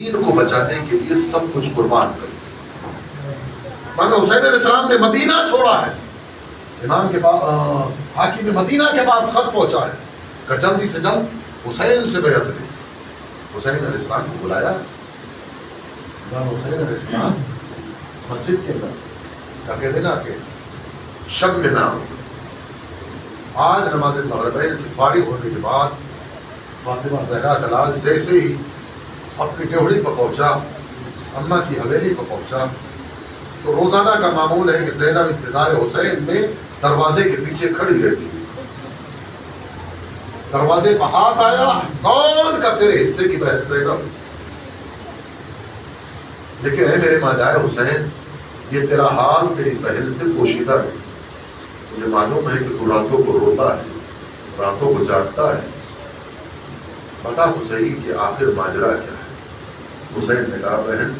ان کو بچانے کے لیے سب کچھ قربان کر. مانا حسین علیہ السلام نے مدینہ چھوڑا ہے, امام کے پاس حاکم مدینہ کے پاس خط پہنچا ہے کہ جلدی سے جلد حسین سے بیعت لے. حسین علیہ السلام کو بلایا, امام حسین علیہ السلام مسجد کے اندر کہہ دینا کہ شب میں نہ ہو. آج نماز مغربین سے فارغ ہونے کے بعد فاطمہ زہرا کا لال جیسے ہی اپنی ڈیوڑی پر پہنچا, اماں کی حویلی پر پہنچا, تو روزانہ کا معمول ہے کہ زینب انتظار حسین میں دروازے کے پیچھے کھڑی رہتی. دروازے پر ہاتھ آیا, کون کا تیرے حصے کی بہن زینب, لیکن اے میرے ماجائے حسین, یہ تیرا حال تیری بہن سے پوشیدہ ہے. مجھے معلوم ہے کہ تو راتوں کو روتا ہے, راتوں کو جاگتا ہے, بتا تو صحیح کہ آخر ماجرا کیا ہے. حسین نے کہا بہن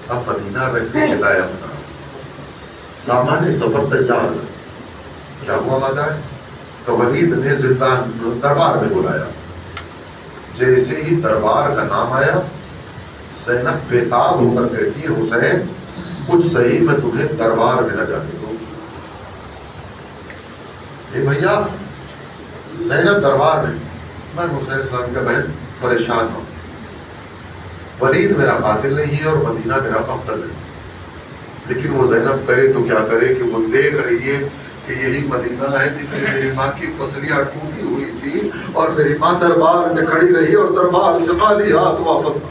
اب مدینہ رہتے کے لائے اپنا سامان سفر تیار. کیا ہوا ماجائے؟ تو ولید نے زندان دربار میں بلایا. جیسے ہی دربار کا نام آیا, زینب بےتاب ہو کر کہتی ہے حسین کچھ صحیح میں تمہیں دربار میں نہ جانے دوں. اے بھیا زینب دربار میں, میں حسین السلام کا بہن پریشان ہوں. ولید میرا قاتل نہیں ہے اور مدینہ میرا مقتل ہے, لیکن وہ زینب کرے تو کیا کرے کہ وہ دیکھ رہی ہے کہ یہی مدینہ ہے جس میں میری ماں کی پسلیاں ٹوٹی ہوئی تھی اور میری ماں دربار میں کھڑی رہی اور دربار سے خالی ہاتھ واپس.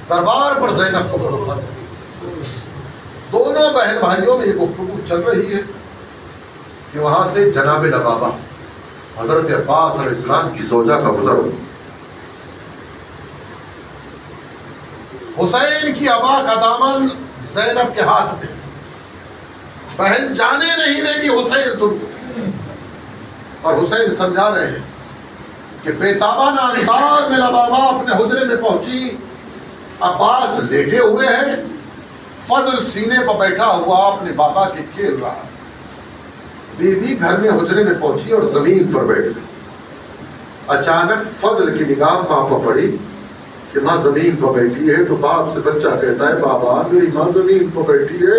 دربار پر زینب کو بھروسہ ہے. دونوں بہن بھائیوں میں یہ گفتگو چل رہی ہے کہ وہاں سے جناب لبابہ حضرت عباس علیہ السلام کی زوجہ کا گزر ہو. حسین کی ابا کا دامن زینب کے ہاتھ میں, بہن جانے نہیں دے گی حسین تم کو. اور حسین سمجھا رہے ہیں کہ بےتابانہ انداز میں لبابہ اپنے حجرے میں پہنچی. عباس لیٹے ہوئے ہیں, فضل سینے پر بیٹھا ہوا اپنے بابا کے کھیل رہا. بی بی گھر میں حجرے میں پہنچی اور زمین پر بیٹھ گئی. اچانک فضل کی نگاہ ماں پر پڑی کہ ماں زمین پر بیٹھی ہے, تو باپ سے بچہ کہتا ہے بابا میری ماں زمین پر بیٹھی ہے.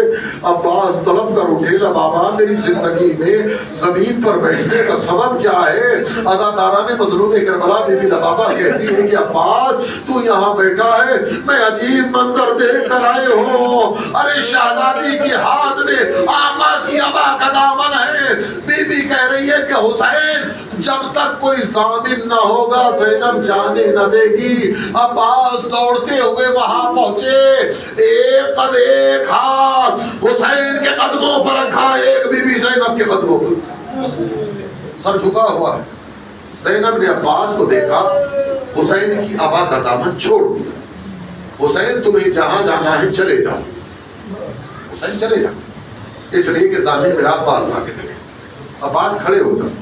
عباس طلب کر اٹھے, بابا میری زندگی میں زمین پر بیٹھنے کا سبب کیا ہے؟ ادادارہ نے مظلوم کربلا بی بی لبابہ کہتی ہے کہ عباس تو یہاں بیٹھا ہے, میں عجیب منظر دیکھ کر آئے ہوں. ارے شہزادی کے ہاتھ میں آقا کی ابا کا دامن ہے. بی بی کہہ رہی ہے کہ حسین جب تک کوئی ضامن نہ ہوگا زینب جانے نہ دے گی. عباس دوڑتے ہوئے وہاں پہنچے, ایک ہاتھ حسین کے قدموں پر رکھا, ایک بی بی زینب کے قدموں پر, سر جھکا ہوا ہے. زینب نے عباس کو دیکھا, حسین کی ابا کا دامن چھوڑ دیا. حسین تمہیں جہاں جانا ہے چلے جاؤ. حسین چلے جاؤ, اس لیے کہ ضامن میرا عباس آ کے لگے. عباس کھڑے ہو کر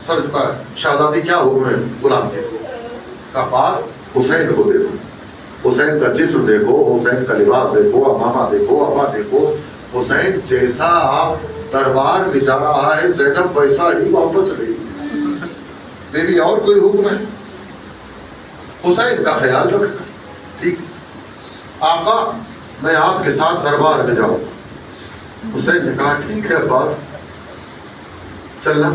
سر جھکا, شہزادی کیا حکم ہے؟ غلام کے عباس حسین کو دیکھو, حسین کا جسم دیکھو, حسین کا لباس دیکھو, امامہ دیکھو, ابا دیکھو. حسین جیسا دربار میں جا رہا ہے زینب ویسا ہی واپس لے. بیوی اور کوئی حکم ہے؟ حسین کا خیال رکھنا. ٹھیک آقا میں آپ کے ساتھ دربار میں جاؤں. حسین نے کہا ٹھیک ہے عباس چلنا.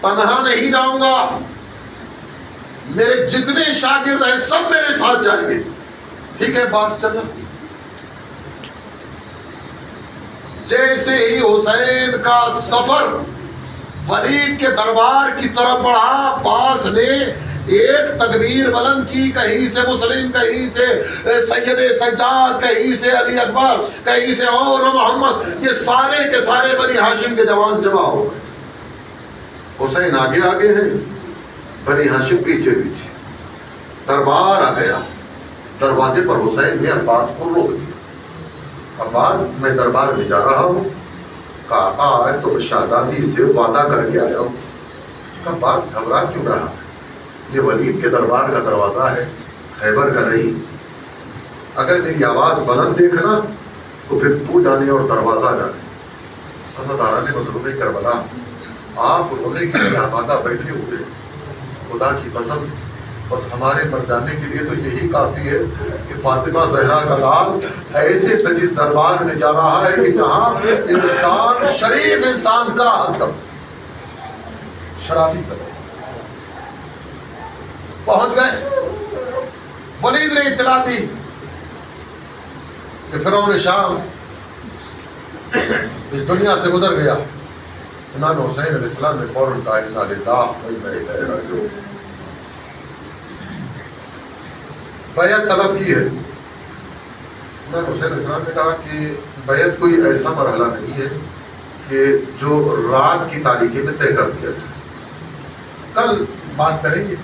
تنہا نہیں جاؤں گا, میرے جتنے شاگرد ہیں سب میرے ساتھ جائیں گے. ٹھیک ہے باس چلنا. جیسے ہی حسین کا سفر ولید کے دربار کی طرف بڑھا, باس نے ایک تکبیر بلند کی, کہیں سے مسلم, کہیں سے سید سجاد, کہیں سے علی اکبر, کہیں سے اور محمد, یہ سارے کے سارے بنی ہاشم کے جوان جمع ہو گئے. حسین آگے آگے ہیں, بنی ہاشم پیچھے پیچھے. دربار آ گیا, دروازے پر حسین نے عباس کو روک دیا. عباس میں دربار میں جا رہا ہوں. کہا آج تو شہزادی سے وعدہ کر کے آیا ہوں. عباس گھبرا کیوں رہا؟ یہ ولید کے دربار کا دروازہ ہے, خیبر کا نہیں. اگر میری آواز بلند دیکھنا تو پھر تو جانے اور دروازہ جانے. اللہ تعالیٰ نے مظلوم کربلا آپ رونے کے لیے آمادہ بیٹھے ہوئے, خدا کی قسم بس ہمارے مر جانے کے لیے تو یہی کافی ہے کہ فاطمہ زہرا کا لال ایسے نجس دربار میں جا رہا ہے کہ جہاں انسان شریف انسان کراہت کر شرابی کر پہنچ گئے. ولید نے اطلاع دی کہ فرعون شام اس دنیا سے گزر گیا. امام حسین علیہ السلام نے فوراً کہا انا للہ و انا الیہ راجعون. بیعت طلب کی ہے. امام حسین علیہ السلام نے کہا کہ بیعت کوئی ایسا مرحلہ نہیں ہے کہ جو رات کی تاریکی میں طے کر دیا جائے. کل بات کریں گے,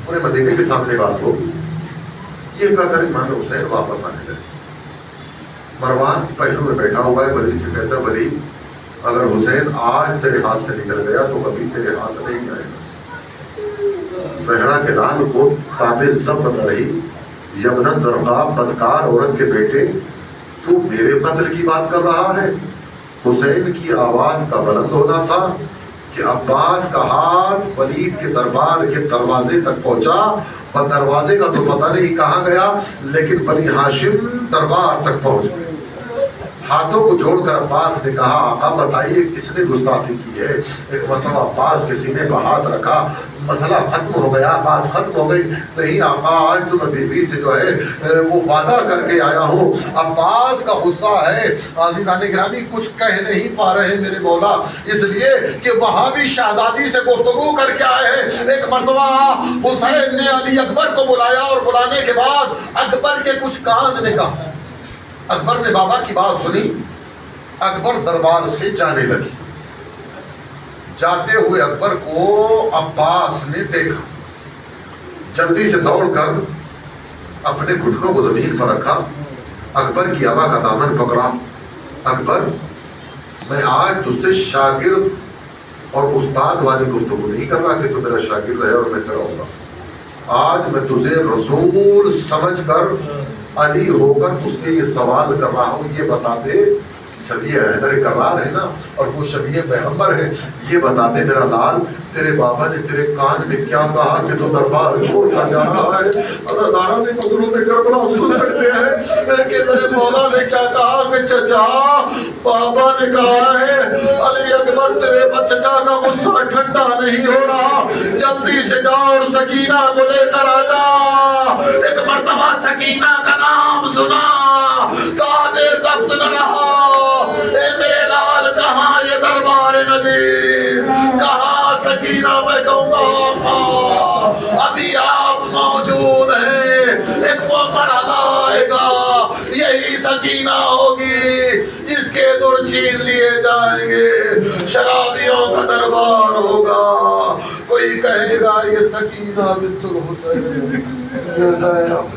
پورے مدینے کے سامنے بات ہوگی. یہ کہا کر امام حسین واپس آنے لگے. مروان پہلو میں بیٹھا ہوا ہے. ولی سے کہتا ولی اگر حسین آج تیرے ہاتھ سے نکل گیا تو کبھی تیرے ہاتھ نہیں آئے گا. زہرا کے لال کو تابع ضبط رہی. یمن زرقا بدکار عورت کے بیٹے, تو میرے قتل کی بات کر رہا ہے. حسین کی آواز کا بلند ہونا تھا کہ عباس کا ہاتھ ولید کے دربار کے دروازے تک پہنچا. اور دروازے کا تو پتہ نہیں کہاں گیا, لیکن بنی ہاشم دربار تک پہنچ گئے. ہاتھوں کو جوڑ کر عباس نے کہا آقا بتائیے کس نے گستاخی کی ہے. ایک مرتبہ عباس کے سینے پر ہاتھ رکھا, مسئلہ ختم ہو گیا, بات ختم ہو گئی. نہیں آقا آج تو میں بیوی سے جو ہے وہ وعدہ کر کے آیا ہوں. عباس کا غصہ ہے. عزیزان گرامی کچھ کہہ نہیں پا رہے میرے مولا, اس لیے کہ وہاں بھی شہزادی سے گفتگو کر کے آئے ہیں. ایک مرتبہ حسین نے علی اکبر کو بلایا اور بلانے کے بعد اکبر کے کچھ کان میں کہا. اکبر نے بابا کی بات سنی. اکبر دربار سے جانے لگے. جاتے ہوئے اکبر کو عباس نے دیکھا. جلدی سے دوڑ کر اپنے گھٹنوں کو زمین پر رکھا. اکبر کی آبا کا دامن پکڑا. اکبر میں آج تجھ سے شاگرد اور استاد والی گفتگو نہیں کر رہا کہ تو میرا شاگرد ہے اور میں تیرا ہوگا. آج میں تجھے رسول سمجھ کر علی ہو کر تجھ سے یہ سوال کر رہا ہوں. یہ بتا دے, شبیہ حیدر کرار ہے نا اور وہ شبیہ پیغمبر ہے, یہ بتا دے میرا لال تیرے بابا نے تیرے کان میں کیا کہا کہ تو دربار چھوڑ کر جا رہا ہے. اداکارہ نے قدروں میں کربلا سن سکتے ہیں کہ میرے مولا نے کیا کہا کہ چچا بابا نے کہا ہے علی اکبر تیرے چچا کا غصہ ٹھنڈا نہیں ہو رہا, جلدی سے جاؤ اور سکینہ کو لے کر آ جا. ایک مرتبہ سکینہ کا نام سنا, سانے ضبط نہ رہا. اے میرے لال کہاں یہ دربار نبی, کہاں سکینہ میں کہوں گا ابھی آپ موجود ہیں. ایک وہ مرحلہ آئے گا یہی سکینہ ہوگی جس کے در چھین لیے جائیں گے, شرابیوں کا دربار ہوگا. کوئی کہے گا یہ سکینہ بنت الحسین, یہ زینب